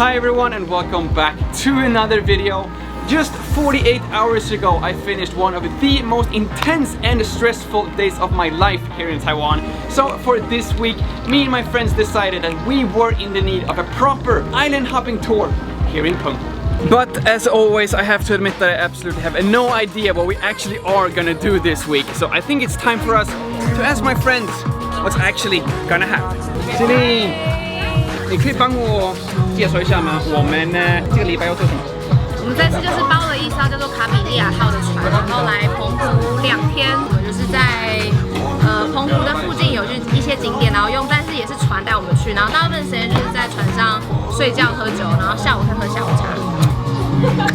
Hi everyone and welcome back to another video. Just 48 hours ago I finished one of the most intense and stressful days of my life here in Taiwan. So for this week, me and my friends decided that we were in the need of a proper island hopping tour here in Penghu. But as always, I have to admit that I absolutely have no idea what we actually are gonna do this week. So I think it's time for us to ask my friends what's actually gonna happen. 你可以帮我介绍一下吗？我们这个礼拜要做什么？我们这次就是包了一艘叫做卡米利亚号的船，然后来澎湖2天。我们就是在澎湖的附近有一些景点，然后但是也是船带我们去，然后大部分时间就是在船上睡觉喝酒，然后下午会喝下午茶。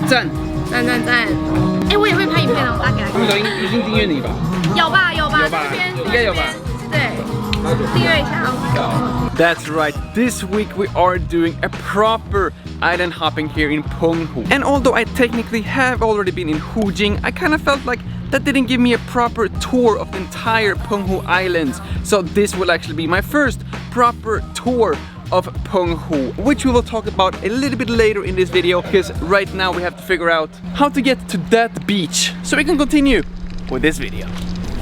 赞！哎，我也会拍影片哦，大家给他看。他们都已经订阅你吧？有吧，应该有吧？对，订阅一下哦。That's right, this week we are doing a proper island hopping here in Penghu. And although I technically have already been in Hujing, I kind of felt like that didn't give me a proper tour of the entire Penghu Islands. So this will actually be my first proper tour of Penghu, which we will talk about a little bit later in this video, because right now we have to figure out how to get to that beach so we can continue with this video.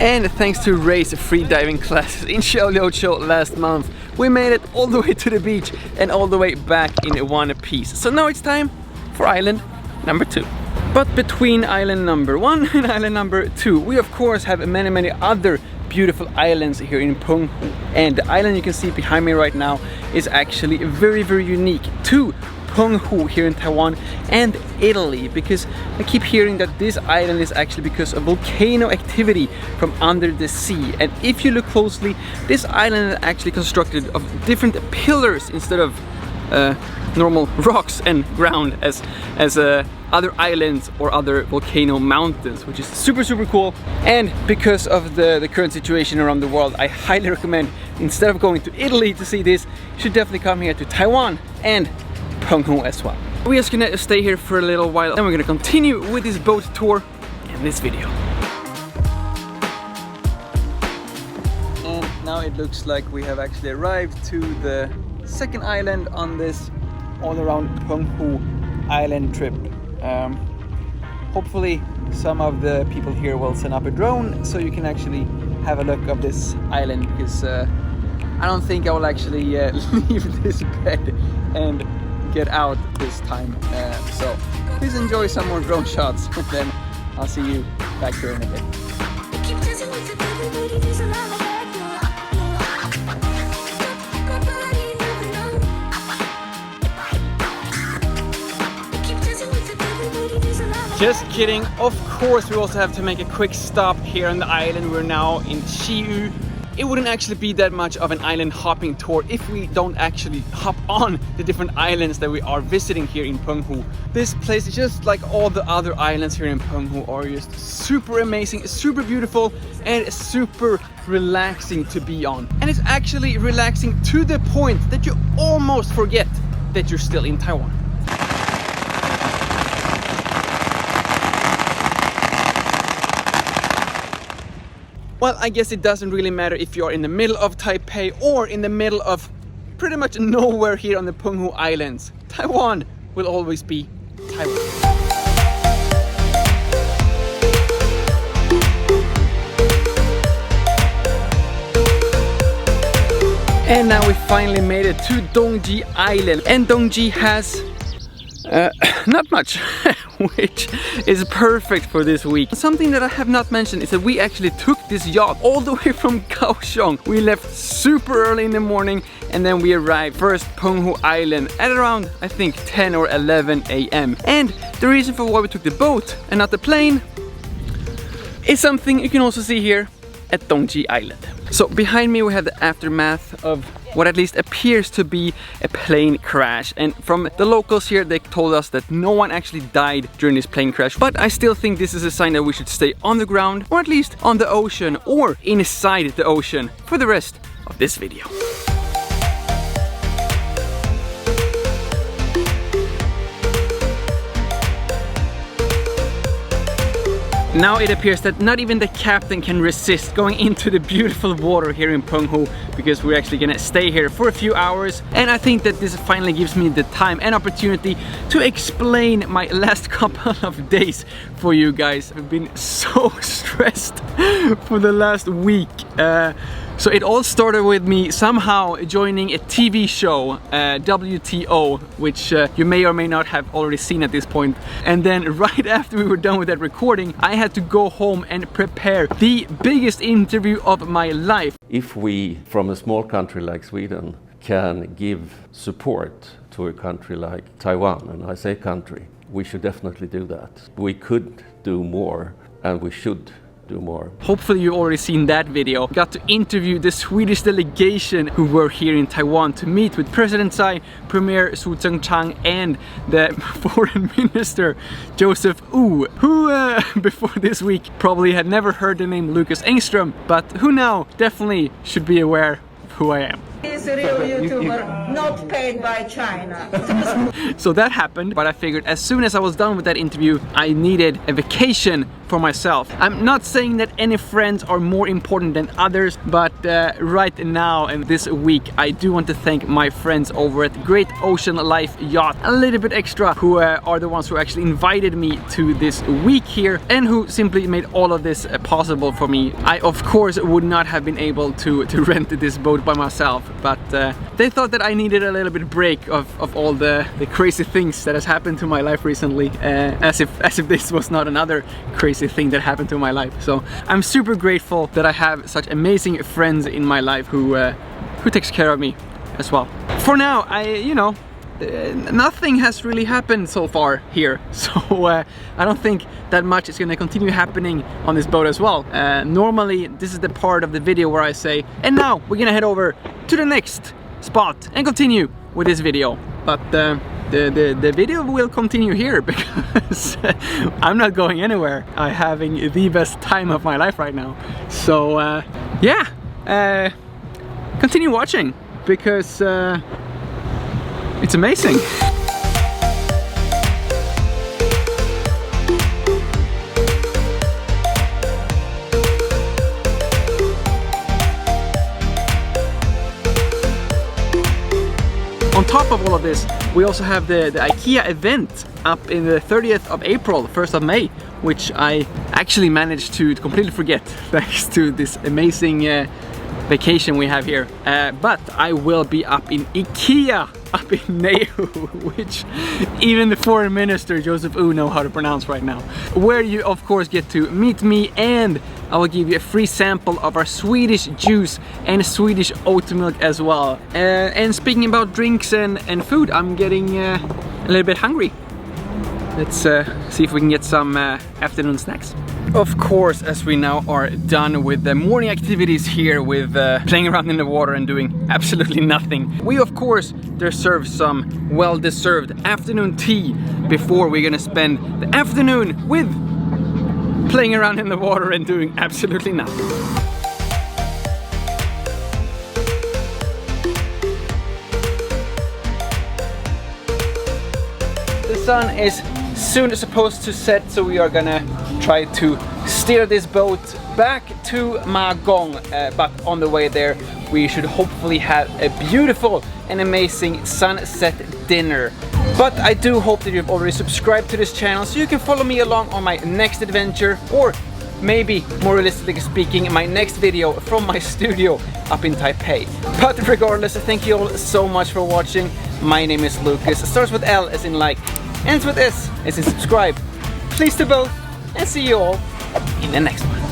And thanks to Ray's free diving classes in Xiaoliuqiu last month, we made it all the way to the beach and all the way back in one piece. So now it's time for island number 2. But between island number 1 and island number 2, we of course have many other beautiful islands here in Penghu. And the island you can see behind me right now is actually very unique to Penghu here in Taiwan and Italy, because I keep hearing that this island is actually because of volcano activity from under the sea. And if you look closely, this island is actually constructed of different pillars instead of normal rocks and ground as other islands or other volcano mountains, which is super cool. And because of the current situation around the world, I highly recommend, instead of going to Italy to see this, you should definitely come here to Taiwan and Penghu as well. We're just gonna stay here for a little while, and we're gonna continue with this boat tour in this video. And now it looks like we have actually arrived to the second island on this all around Penghu Island trip. Hopefully some of the people here will send up a drone so you can actually have a look of this island, because I don't think I will actually leave this bed and get out this time. So please enjoy some more drone shots, and then I'll see you back here in a bit. Just kidding, of course we also have to make a quick stop here on the island. We're now in Xiyu. It wouldn't actually be that much of an island hopping tour if we don't actually hop on the different islands that we are visiting here in Penghu. This place is just like all the other islands here in Penghu, are just super amazing, super beautiful, and super relaxing to be on. And it's actually relaxing to the point that you almost forget that you're still in Taiwan. Well, I guess it doesn't really matter if you're in the middle of Taipei or in the middle of pretty much nowhere here on the Penghu Islands. Taiwan will always be Taiwan. And now we finally made it to Dongji Island. And Dongji has not much, which is perfect for this week. Something that I have not mentioned is that we actually took this yacht all the way from Kaohsiung. We left super early in the morning, and then we arrived first Penghu Island at around, I think, 10 or 11 a.m. And the reason for why we took the boat and not the plane is something you can also see here at Dongji Island. So behind me we have the aftermath of what at least appears to be a plane crash, and from the locals here they told us that no one actually died during this plane crash, but I still think this is a sign that we should stay on the ground, or at least on the ocean or inside the ocean for the rest of this video. Now it appears that not even the captain can resist going into the beautiful water here in Penghu, because we're actually gonna stay here for a few hours. And I think that this finally gives me the time and opportunity to explain my last couple of days for you guys. I've been so stressed for the last week. So it all started with me somehow joining a TV show, WTO, which you may or may not have already seen at this point. And then right after we were done with that recording, I had to go home and prepare the biggest interview of my life. If we, from a small country like Sweden, can give support to a country like Taiwan, and I say country, we should definitely do that. We could do more, and we should do more. Hopefully you've already seen that video. Got to interview the Swedish delegation who were here in Taiwan to meet with President Tsai, Premier Su Tseng-chang, and the Foreign Minister Joseph Wu, who before this week probably had never heard the name Lukas Engström, but who now definitely should be aware of who I am. He's a real YouTuber, not paid by China. So that happened, but I figured as soon as I was done with that interview, I needed a vacation for myself. I'm not saying that any friends are more important than others, but right now and this week, I do want to thank my friends over at Great Ocean Life Yacht a little bit extra, who are the ones who actually invited me to this week here and who simply made all of this possible for me. I of course would not have been able to rent this boat by myself, but they thought that I needed a little bit break of all the crazy things that has happened to my life recently, as if this was not another crazy thing that happened to my life. So I'm super grateful that I have such amazing friends in my life who takes care of me as well. For now, nothing has really happened so far here, so I don't think that much is going to continue happening on this boat as well. Normally this is the part of the video where I say, and now we're gonna head over to the next spot and continue with this video, but the video will continue here because I'm not going anywhere. I'm having the best time of my life right now. So yeah, continue watching because it's amazing. On top of all of this, we also have the IKEA event up in the 30th of April, 1st of May, which I actually managed to completely forget thanks to this amazing vacation we have here. But I will be up in IKEA, up in Nehu, which even the foreign minister Joseph Wu know how to pronounce right now, where you of course get to meet me, and I will give you a free sample of our Swedish juice and Swedish oat milk as well. And speaking about drinks and food, I'm getting a little bit hungry. Let's see if we can get some afternoon snacks. Of course, as we now are done with the morning activities here with playing around in the water and doing absolutely nothing, we of course deserve some well-deserved afternoon tea before we're gonna spend the afternoon with playing around in the water and doing absolutely nothing. The sun is soon supposed to set, so we are gonna try to steer this boat back to Magong, but on the way there we should hopefully have a beautiful and amazing sunset dinner. But I do hope that you've already subscribed to this channel so you can follow me along on my next adventure, or maybe more realistically speaking, my next video from my studio up in Taipei. But regardless, thank you all so much for watching. My name is Lukas. It starts with L as in like, ends with S as in subscribe. Please do both, and see you all in the next one.